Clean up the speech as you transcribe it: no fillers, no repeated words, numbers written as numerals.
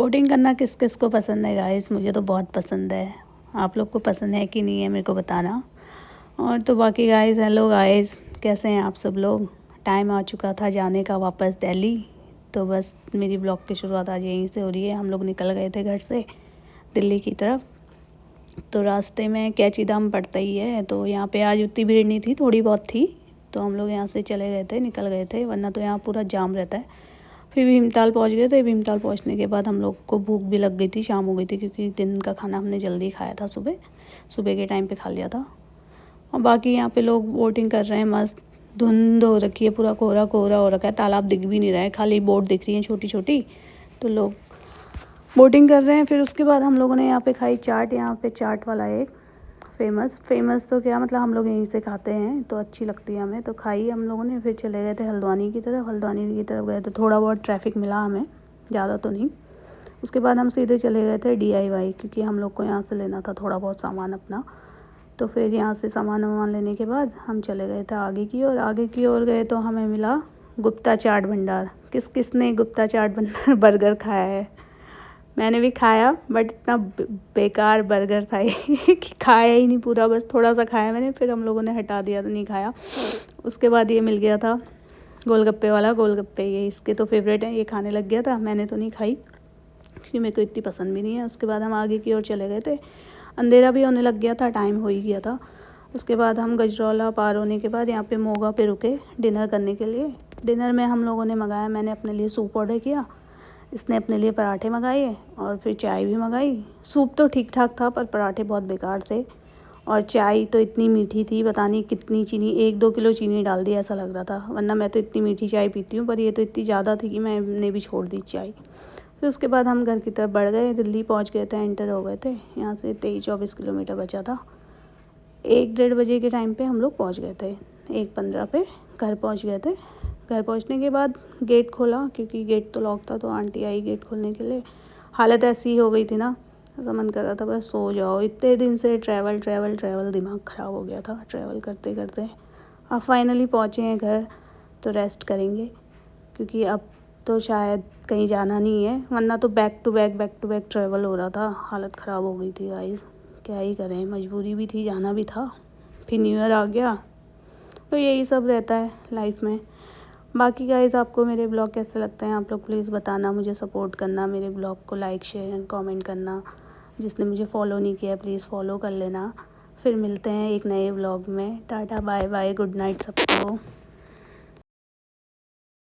Boating करना किस किस को पसंद है गाइस? मुझे तो बहुत पसंद है। आप लोग को पसंद है कि नहीं है मेरे को बताना। और तो बाकी गाइस, हेलो गाइस, कैसे हैं आप सब लोग? टाइम आ चुका था जाने का वापस दिल्ली। तो बस मेरी ब्लॉग की शुरुआत आज यहीं से हो रही है। हम लोग निकल गए थे घर से दिल्ली की तरफ। तो रास्ते में कैची धाम पड़ता ही है, तो यहाँ पे आज उतनी भीड़ नहीं थी, थोड़ी बहुत थी। तो हम लोग यहाँ से चले गए थे, निकल गए थे, वरना तो यहाँ पूरा जाम रहता है। फिर भीमताल पहुँच गए थे। भीमताल पहुँचने के बाद हम लोग को भूख भी लग गई थी, शाम हो गई थी, क्योंकि दिन का खाना हमने जल्दी खाया था, सुबह के टाइम पे खा लिया था। और बाकी यहाँ पे लोग बोटिंग कर रहे हैं, मस्त धुंध हो रखी है, पूरा कोहरा कोहरा हो रखा है, तालाब दिख भी नहीं रहा है, खाली बोट दिख रही है छोटी छोटी। तो लोग बोटिंग कर रहे हैं। फिर उसके बाद हम लोगों ने यहाँ पे खाई चाट। यहाँ पे चाट वाला एक फेमस तो क्या मतलब, हम लोग यहीं से खाते हैं तो अच्छी लगती है हमें, तो खाई हम लोगों ने। फिर चले गए थे हल्द्वानी की तरफ गए थे। थोड़ा बहुत ट्रैफिक मिला हमें, ज़्यादा तो नहीं। उसके बाद हम सीधे चले गए थे DIY, क्योंकि हम लोग को यहाँ से लेना था थोड़ा बहुत सामान अपना। तो फिर यहाँ से सामान वामान लेने के बाद हम चले गए थे आगे की ओर गए तो हमें मिला गुप्ता चाट भंडार। किस किस ने गुप्ता चाट भंडार बर्गर खाया है? मैंने भी खाया, बट इतना बेकार बर्गर था ये कि खाया ही नहीं पूरा, बस थोड़ा सा खाया मैंने, फिर हम लोगों ने हटा दिया, तो नहीं खाया। उसके बाद ये मिल गया था गोलगप्पे वाला। गोलगप्पे ये इसके तो फेवरेट हैं, ये खाने लग गया था। मैंने तो नहीं खाई क्योंकि मेरे को इतनी पसंद भी नहीं है। उसके बाद हम आगे की ओर चले गए थे। अंधेरा भी होने लग गया था, टाइम हो ही गया था। उसके बाद हम गजरौला पार होने के बाद यहाँ पे मोगा पे रुके डिनर करने के लिए। डिनर में हम लोगों ने मंगाया, मैंने अपने लिए सूप ऑर्डर किया, इसने अपने लिए पराठे मंगाए और फिर चाय भी मंगाई। सूप तो ठीक ठाक था, पर पराठे बहुत बेकार थे। और चाय तो इतनी मीठी थी, पता नहीं कितनी चीनी, 1-2 किलो चीनी डाल दी ऐसा लग रहा था, वरना मैं तो इतनी मीठी चाय पीती हूँ, पर ये तो इतनी ज़्यादा थी कि मैंने भी छोड़ दी चाय। फिर उसके बाद हम घर की तरफ बढ़ गए, दिल्ली पहुँच गए थे, एंटर हो गए थे। यहाँ से 23-24 किलोमीटर बचा था। 1-1:30 बजे के टाइम पे हम लोग पहुँच गए थे। 1:15 पे घर पहुँच गए थे। घर पहुँचने के बाद गेट खोला, क्योंकि गेट तो लॉक था, तो आंटी आई गेट खोलने के लिए। हालत ऐसी हो गई थी ना, ऐसा मन कर रहा था बस सो जाओ। इतने दिन से ट्रैवल दिमाग ख़राब हो गया था ट्रैवल करते करते। अब फाइनली पहुँचे हैं घर, तो रेस्ट करेंगे, क्योंकि अब तो शायद कहीं जाना नहीं है, वरना तो बैक टू बैक ट्रैवल हो रहा था। हालत ख़राब हो गई थी गाइस, क्या ही करें, मजबूरी भी थी, जाना भी था। फिर न्यू ईयर आ गया, तो यही सब रहता है लाइफ में। बाकी गाइस, आपको मेरे ब्लॉग कैसे लगते हैं आप लोग प्लीज़ बताना, मुझे सपोर्ट करना, मेरे ब्लॉग को लाइक शेयर एंड कमेंट करना। जिसने मुझे फॉलो नहीं किया प्लीज़ फॉलो कर लेना। फिर मिलते हैं एक नए ब्लॉग में। टाटा बाय बाय, गुड नाइट सबको।